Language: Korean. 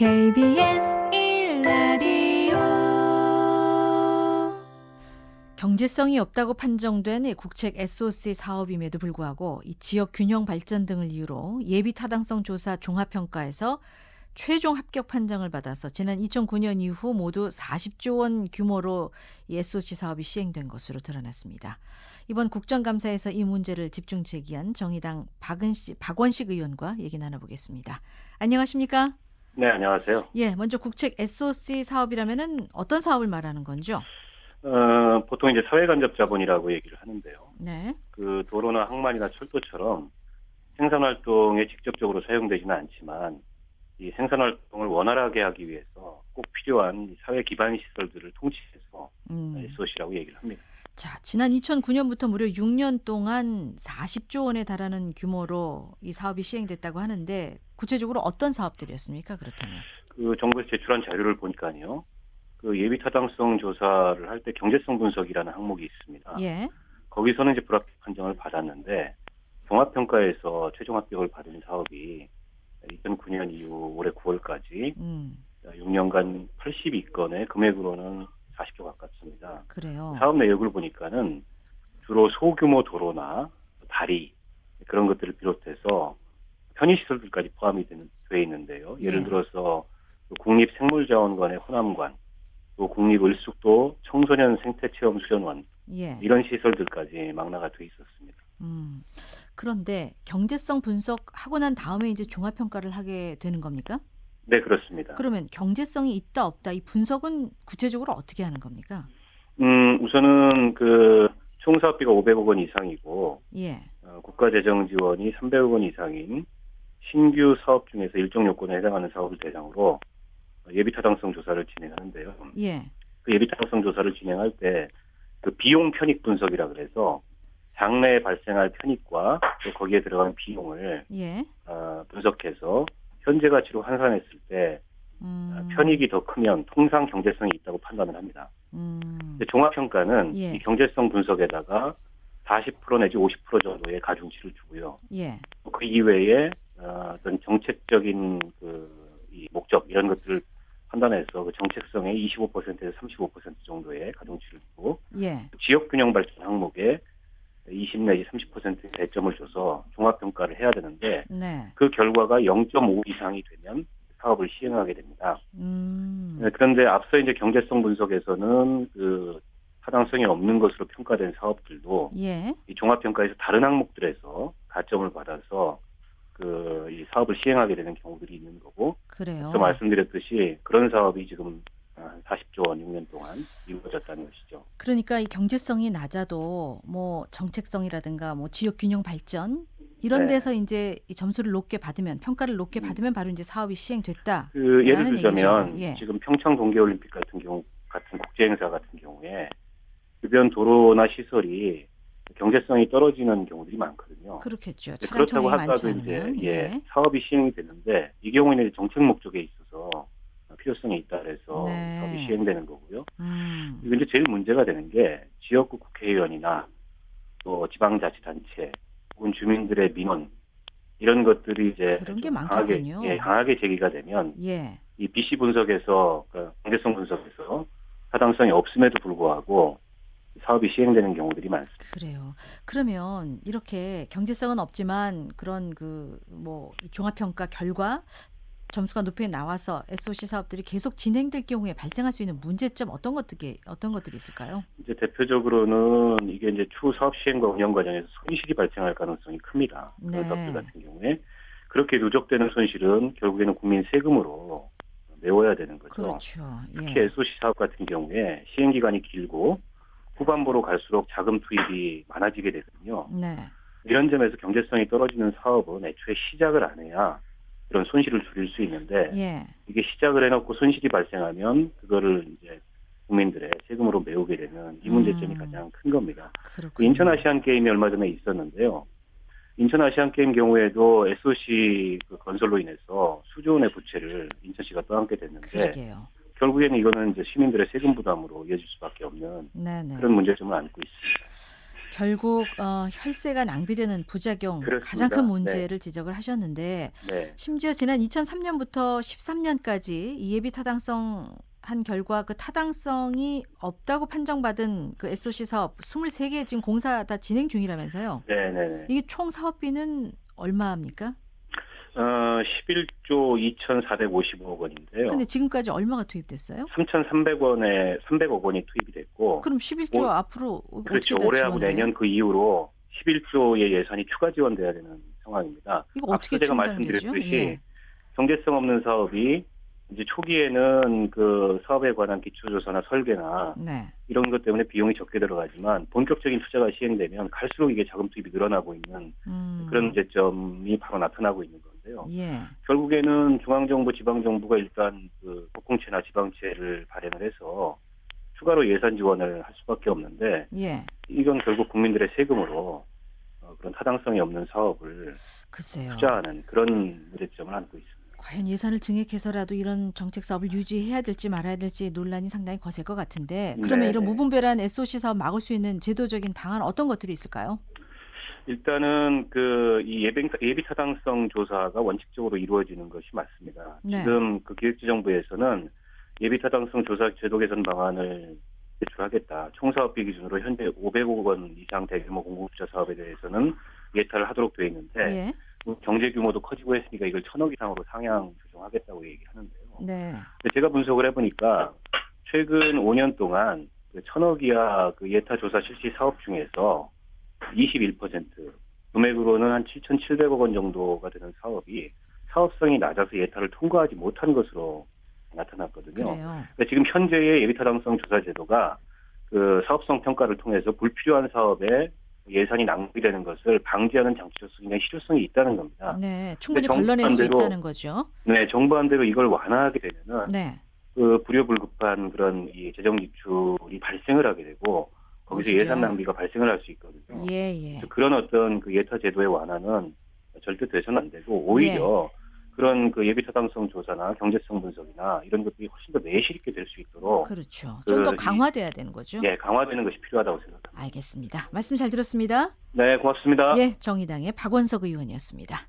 KBS 1라디오 경제성이 없다고 판정된 이 국책 SOC 사업임에도 불구하고 이 지역 균형 발전 등을 이유로 예비 타당성 조사 종합평가에서 최종 합격 판정을 받아서 지난 2009년 이후 모두 40조 원 규모로 이 SOC 사업이 시행된 것으로 드러났습니다. 이번 국정감사에서 이 문제를 집중 제기한 정의당 박원식 의원과 얘기 나눠보겠습니다. 안녕하십니까? 네, 안녕하세요. 예, 먼저 국책 SOC 사업이라면은 어떤 사업을 말하는 건죠? 보통 이제 사회간접자본이라고 얘기를 하는데요. 네. 그 도로나 항만이나 철도처럼 생산활동에 직접적으로 사용되지는 않지만 이 생산활동을 원활하게 하기 위해서 꼭 필요한 사회 기반 시설들을 통치해서 SOC라고 얘기를 합니다. 자, 지난 2009년부터 무려 6년 동안 40조 원에 달하는 규모로 이 사업이 시행됐다고 하는데 구체적으로 어떤 사업들이었습니까? 그렇다면? 그 정부에서 제출한 자료를 보니까요. 그 예비 타당성 조사를 할 때 경제성 분석이라는 항목이 있습니다. 예. 거기서는 이제 불합격 판정을 받았는데 종합평가에서 최종 합격을 받은 사업이 2009년 이후 올해 9월까지 6년간 82건의 금액으로는 40조 가깝습니다. 그래요. 사업 내역을 보니까는 주로 소규모 도로나 다리 그런 것들을 비롯해서 편의시설들까지 포함이 돼 있는데요. 예를 들어서 국립생물자원관의 호남관, 또 국립을숙도 청소년 생태체험수련원 이런 시설들까지 망라가 돼 있었습니다. 그런데 경제성 분석하고 난 다음에 이제 종합평가를 하게 되는 겁니까? 네, 그렇습니다. 그러면 경제성이 있다 없다 이 분석은 구체적으로 어떻게 하는 겁니까? 우선은 그 총사업비가 500억 원 이상이고 예. 국가재정 지원이 300억 원 이상인 신규 사업 중에서 일정 요건에 해당하는 사업을 대상으로 예비 타당성 조사를 진행하는데요. 예. 그 예비 타당성 조사를 진행할 때 그 비용 편익 분석이라 그래서 장래에 발생할 편익과 또 거기에 들어간 비용을 분석해서 현재 가치로 환산했을 때 편익이 더 크면 통상 경제성이 있다고 판단을 합니다. 종합평가는 이 경제성 분석에다가 40% 내지 50% 정도의 가중치를 주고요. 그 이외에 어떤 정책적인 이 목적 이런 것들을 판단해서 그 정책성의 25%에서 35% 정도의 가중치를 주고 지역균형 발전 항목에 20 내지 30%의 배점을 줘서 종합평가를 해야 되는데 그 결과가 0.5 이상이 되면 사업을 시행하게 됩니다. 그런데 앞서 이제 경제성 분석에서는 그 타당성이 없는 것으로 평가된 사업들도 이 종합평가에서 다른 항목들에서 가점을 받아서 이 사업을 시행하게 되는 경우들이 있는 거고, 앞서 말씀드렸듯이 그런 사업이 지금 40조 원 6년 동안 이루어졌다는 것이죠. 그러니까 이 경제성이 낮아도 뭐 정책성이라든가 뭐 지역 균형 발전 이런 데서 이제 이 점수를 높게 받으면 평가를 높게 받으면 바로 이제 사업이 시행됐다. 예를 들자면 지금 평창 동계올림픽 같은 경우 같은 국제 행사 같은 경우에 주변 도로나 시설이 경제성이 떨어지는 경우들이 많거든요. 그렇겠죠. 그렇다고 하더라도 이제 사업이 시행이 됐는데 이 경우에는 정책 목적에 있어서 필요성이 있다 해서 사업이 시행되는 거고요. 그리고 이제 제일 문제가 되는 게 지역구 국회의원이나 또 지방자치단체 혹은 주민들의 민원 이런 것들이 이제 강하게 제기가 되면 이 BC 분석에서 경제성 분석에서 타당성이 없음에도 불구하고 사업이 시행되는 경우들이 많습니다. 그래요. 그러면 이렇게 경제성은 없지만 그런 종합평가 결과 점수가 높게 나와서 SOC 사업들이 계속 진행될 경우에 발생할 수 있는 문제점 어떤 것들이 있을까요? 이제 대표적으로는 이게 이제 추후 사업 시행과 운영 과정에서 손실이 발생할 가능성이 큽니다. 그런 사업들 같은 경우에 그렇게 누적되는 손실은 결국에는 국민 세금으로 메워야 되는 거죠. 그렇죠. 특히 SOC 사업 같은 경우에 시행 기간이 길고 후반부로 갈수록 자금 투입이 많아지게 되거든요. 이런 점에서 경제성이 떨어지는 사업은 애초에 시작을 안 해야 그런 손실을 줄일 수 있는데 이게 시작을 해놓고 손실이 발생하면 그거를 이제 국민들의 세금으로 메우게 되는 이 문제점이 가장 큰 겁니다. 인천 아시안 게임이 얼마 전에 있었는데요. 인천 아시안 게임 경우에도 SOC 건설로 인해서 수조 원의 부채를 인천시가 떠안게 됐는데 결국에는 이거는 이제 시민들의 세금 부담으로 이어질 수밖에 없는 그런 문제점을 안고 있습니다. 결국 혈세가 낭비되는 부작용 그렇습니다. 가장 큰 네. 문제를 지적을 하셨는데 네. 심지어 지난 2003년부터 13년까지 이 예비 타당성 한 결과 그 타당성이 없다고 판정받은 그 SOC 사업 23개 지금 공사 다 진행 중이라면서요. 네네네. 이게 총 사업비는 얼마입니까? 11조 2,455억 원인데요. 근데 지금까지 얼마가 투입됐어요? 3,300억 원이 투입이 됐고. 그럼 11조 앞으로 그렇죠. 어떻게 다 올해하고 지원을 해요? 내년 그 이후로 11조의 예산이 추가 지원돼야 되는 상황입니다. 이거 어떻게 앞서 제가 충당되죠? 말씀드렸듯이 예. 경제성 없는 사업이 이제 초기에는 그 사업에 관한 기초조사나 설계나 네. 이런 것 때문에 비용이 적게 들어가지만 본격적인 투자가 시행되면 갈수록 이게 자금 투입이 늘어나고 있는 그런 문제점이 바로 나타나고 있는 건데요. 예. 결국에는 중앙정부, 지방정부가 일단 그 복공채나 지방채를 발행을 해서 추가로 예산 지원을 할 수밖에 없는데 예. 이건 결국 국민들의 세금으로 그런 타당성이 없는 사업을 글쎄요. 투자하는 그런 문제점을 안고 있습니다. 과연 예산을 증액해서라도 이런 정책 사업을 유지해야 될지 말아야 될지 논란이 상당히 거셀 것 같은데 그러면 이런 무분별한 SOC 사업 막을 수 있는 제도적인 방안 어떤 것들이 있을까요? 일단은 그 이 예비 타당성 조사가 원칙적으로 이루어지는 것이 맞습니다. 네. 지금 그 기획재정부에서는 예비 타당성 조사 제도 개선 방안을 제출하겠다. 총사업비 기준으로 현재 500억 원 이상 대규모 공공투자 사업에 대해서는 예타를 하도록 되어 있는데 예. 경제 규모도 커지고 했으니까 이걸 1,000억 이상으로 상향 조정하겠다고 얘기하는데요. 네. 근데 제가 분석을 해보니까 최근 5년 동안 그 1,000억 이하 그 예타 조사 실시 사업 중에서 21% 금액으로는 한 7,700억 원 정도가 되는 사업이 사업성이 낮아서 예타를 통과하지 못한 것으로 나타났거든요. 그래요. 그러니까 지금 현재의 예비타당성 조사 제도가 그 사업성 평가를 통해서 불필요한 사업에 예산이 낭비되는 것을 방지하는 장치로서 굉장히 실효성이 있다는 겁니다. 네, 충분히 걸러낼 수 있다는 거죠. 네, 정부안대로 이걸 완화하게 되면은 네. 그 불효불급한 그런 이 재정 지출이 발생을 하게 되고 거기서 예산 낭비가 발생을 할 수 있거든요. 예, 예. 그런 어떤 그 예타 제도의 완화는 절대 돼서는 안 되고 오히려 그런 그 예비 타당성 조사나 경제성 분석이나 이런 것들이 훨씬 더 내실 있게 될 수 있도록 그렇죠. 좀 더 강화돼야 되는 거죠. 예, 강화되는 것이 필요하다고 생각합니다. 알겠습니다. 말씀 잘 들었습니다. 네, 고맙습니다. 예, 정의당의 박원석 의원이었습니다.